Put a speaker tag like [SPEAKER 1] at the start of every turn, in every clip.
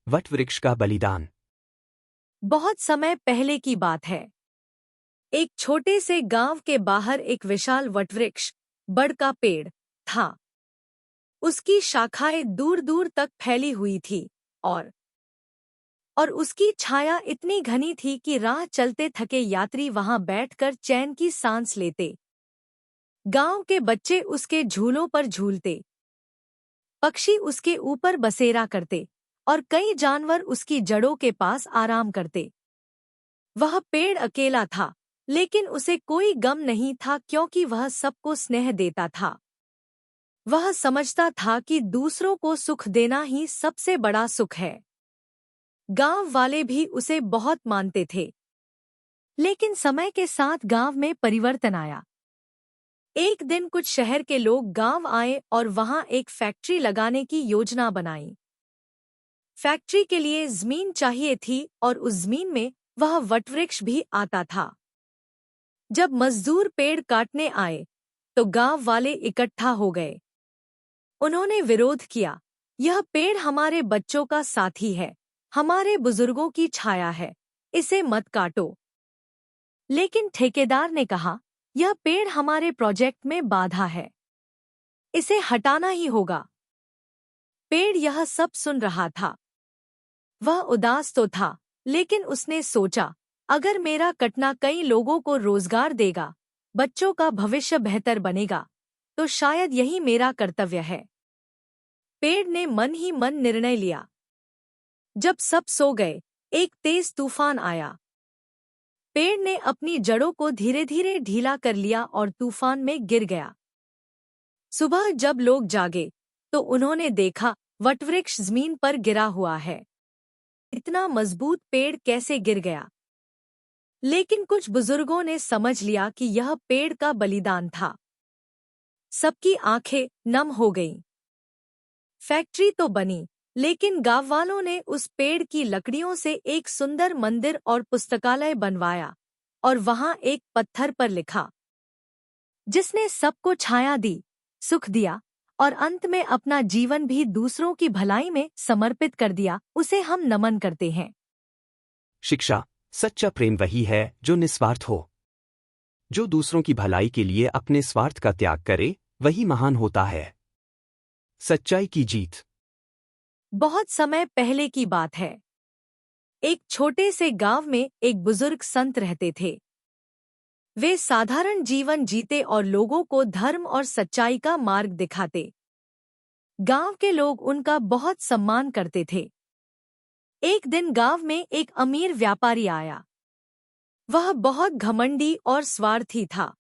[SPEAKER 1] वटवृक्ष का बलिदान।
[SPEAKER 2] बहुत समय पहले की बात है। एक छोटे से गांव के बाहर एक विशाल वटवृक्ष, बड़ का पेड़, था। उसकी शाखाएं दूर दूर तक फैली हुई थी और उसकी छाया इतनी घनी थी कि राह चलते थके यात्री वहां बैठकर चैन की सांस लेते। गांव के बच्चे उसके झूलों पर झूलते, पक्षी उसके ऊपर बसेरा करते और कई जानवर उसकी जड़ों के पास आराम करते। वह पेड़ अकेला था, लेकिन उसे कोई गम नहीं था क्योंकि वह सबको स्नेह देता था। वह समझता था कि दूसरों को सुख देना ही सबसे बड़ा सुख है। गांव वाले भी उसे बहुत मानते थे। लेकिन समय के साथ गांव में परिवर्तन आया। एक दिन कुछ शहर के लोग गांव आए और वहां एक फैक्ट्री लगाने की योजना बनाई। फैक्ट्री के लिए जमीन चाहिए थी और उस जमीन में वह वटवृक्ष भी आता था। जब मजदूर पेड़ काटने आए तो गांव वाले इकट्ठा हो गए। उन्होंने विरोध किया, यह पेड़ हमारे बच्चों का साथी है, हमारे बुजुर्गों की छाया है, इसे मत काटो। लेकिन ठेकेदार ने कहा, यह पेड़ हमारे प्रोजेक्ट में बाधा है, इसे हटाना ही होगा। पेड़ यह सब सुन रहा था। वह उदास तो था, लेकिन उसने सोचा, अगर मेरा कटना कई लोगों को रोजगार देगा, बच्चों का भविष्य बेहतर बनेगा, तो शायद यही मेरा कर्तव्य है। पेड़ ने मन ही मन निर्णय लिया। जब सब सो गए, एक तेज तूफान आया। पेड़ ने अपनी जड़ों को धीरे धीरे ढीला कर लिया और तूफान में गिर गया। सुबह जब लोग जागे तो उन्होंने देखा वटवृक्ष जमीन पर गिरा हुआ है। इतना मजबूत पेड़ कैसे गिर गया? लेकिन कुछ बुजुर्गों ने समझ लिया कि यह पेड़ का बलिदान था। सबकी आंखें नम हो गईं। फैक्ट्री तो बनी, लेकिन गांव वालों ने उस पेड़ की लकड़ियों से एक सुंदर मंदिर और पुस्तकालय बनवाया और वहां एक पत्थर पर लिखा, जिसने सबको छाया दी, सुख दिया और अंत में अपना जीवन भी दूसरों की भलाई में समर्पित कर दिया, उसे हम नमन करते हैं।
[SPEAKER 1] शिक्षा। सच्चा प्रेम वही है जो निस्वार्थ हो। जो दूसरों की भलाई के लिए अपने स्वार्थ का त्याग करे, वही महान होता है। सच्चाई की जीत।
[SPEAKER 2] बहुत समय पहले की बात है। एक छोटे से गांव में एक बुजुर्ग संत रहते थे। वे साधारण जीवन जीते और लोगों को धर्म और सच्चाई का मार्ग दिखाते। गांव के लोग उनका बहुत सम्मान करते थे। एक दिन गांव में एक अमीर व्यापारी आया। वह बहुत घमंडी और स्वार्थी था।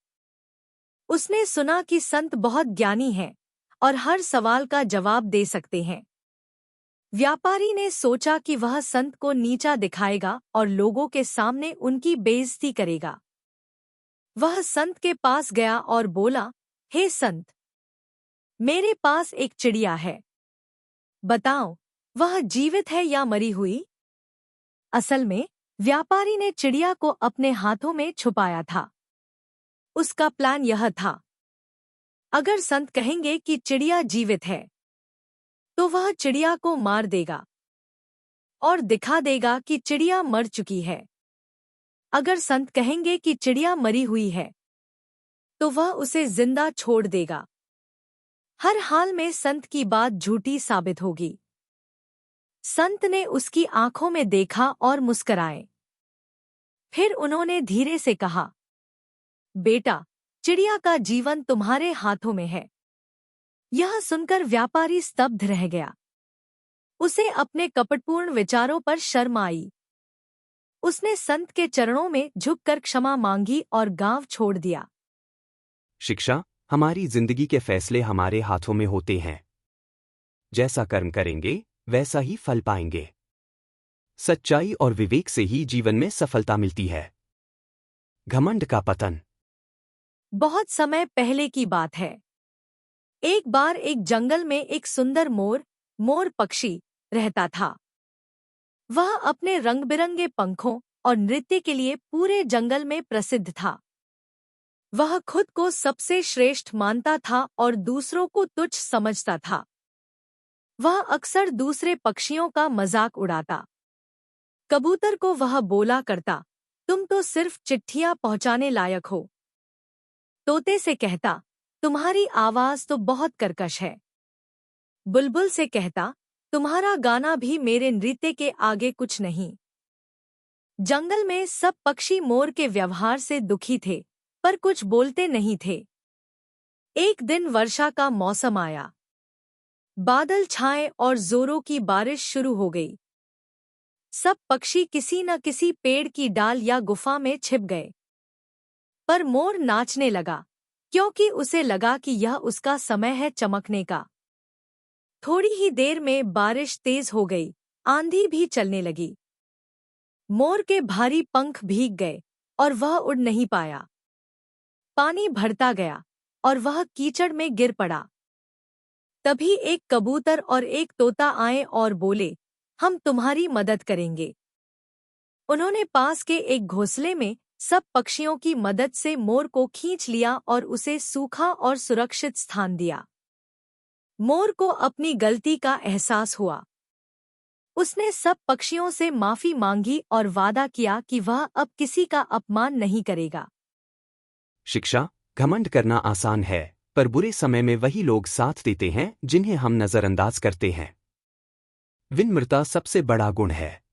[SPEAKER 2] उसने सुना कि संत बहुत ज्ञानी हैं और हर सवाल का जवाब दे सकते हैं। व्यापारी ने सोचा कि वह संत को नीचा दिखाएगा और लोगों के सामने उनकी बेइज्जती करेगा। वह संत के पास गया और बोला, हे संत, मेरे पास एक चिड़िया है। बताओ, वह जीवित है या मरी हुई? असल में व्यापारी ने चिड़िया को अपने हाथों में छुपाया था। उसका प्लान यह था, अगर संत कहेंगे कि चिड़िया जीवित है, तो वह चिड़िया को मार देगा और दिखा देगा कि चिड़िया मर चुकी है। अगर संत कहेंगे कि चिड़िया मरी हुई है, तो वह उसे जिंदा छोड़ देगा। हर हाल में संत की बात झूठी साबित होगी। संत ने उसकी आंखों में देखा और मुस्कराए। फिर उन्होंने धीरे से कहा, बेटा, चिड़िया का जीवन तुम्हारे हाथों में है। यह सुनकर व्यापारी स्तब्ध रह गया। उसे अपने कपटपूर्ण विचारों पर शर्म आई। उसने संत के चरणों में झुककर क्षमा मांगी और गांव छोड़ दिया।
[SPEAKER 1] शिक्षा। हमारी जिंदगी के फैसले हमारे हाथों में होते हैं। जैसा कर्म करेंगे, वैसा ही फल पाएंगे। सच्चाई और विवेक से ही जीवन में सफलता मिलती है। घमंड का पतन।
[SPEAKER 2] बहुत समय पहले की बात है। एक बार एक जंगल में एक सुंदर मोर पक्षी रहता था। वह अपने रंग-बिरंगे पंखों और नृत्य के लिए पूरे जंगल में प्रसिद्ध था। वह खुद को सबसे श्रेष्ठ मानता था और दूसरों को तुच्छ समझता था। वह अक्सर दूसरे पक्षियों का मजाक उड़ाता। कबूतर को वह बोला करता, तुम तो सिर्फ चिट्ठियां पहुंचाने लायक हो। तोते से कहता, तुम्हारी आवाज तो बहुत कर्कश है। बुलबुल से कहता, तुम्हारा गाना भी मेरे नृत्य के आगे कुछ नहीं। जंगल में सब पक्षी मोर के व्यवहार से दुखी थे, पर कुछ बोलते नहीं थे। एक दिन वर्षा का मौसम आया। बादल छाए और जोरों की बारिश शुरू हो गई। सब पक्षी किसी न किसी पेड़ की डाल या गुफा में छिप गए। पर मोर नाचने लगा, क्योंकि उसे लगा कि यह उसका समय है चमकने का। थोड़ी ही देर में बारिश तेज हो गई, आंधी भी चलने लगी। मोर के भारी पंख भीग गए और वह उड़ नहीं पाया। पानी भरता गया और वह कीचड़ में गिर पड़ा। तभी एक कबूतर और एक तोता आए और बोले, हम तुम्हारी मदद करेंगे। उन्होंने पास के एक घोंसले में सब पक्षियों की मदद से मोर को खींच लिया और उसे सूखा और सुरक्षित स्थान दिया। मोर को अपनी गलती का एहसास हुआ। उसने सब पक्षियों से माफी मांगी और वादा किया कि वह अब किसी का अपमान नहीं करेगा।
[SPEAKER 1] शिक्षा, घमंड करना आसान है, पर बुरे समय में वही लोग साथ देते हैं जिन्हें हम नजरअंदाज करते हैं। विनम्रता सबसे बड़ा गुण है।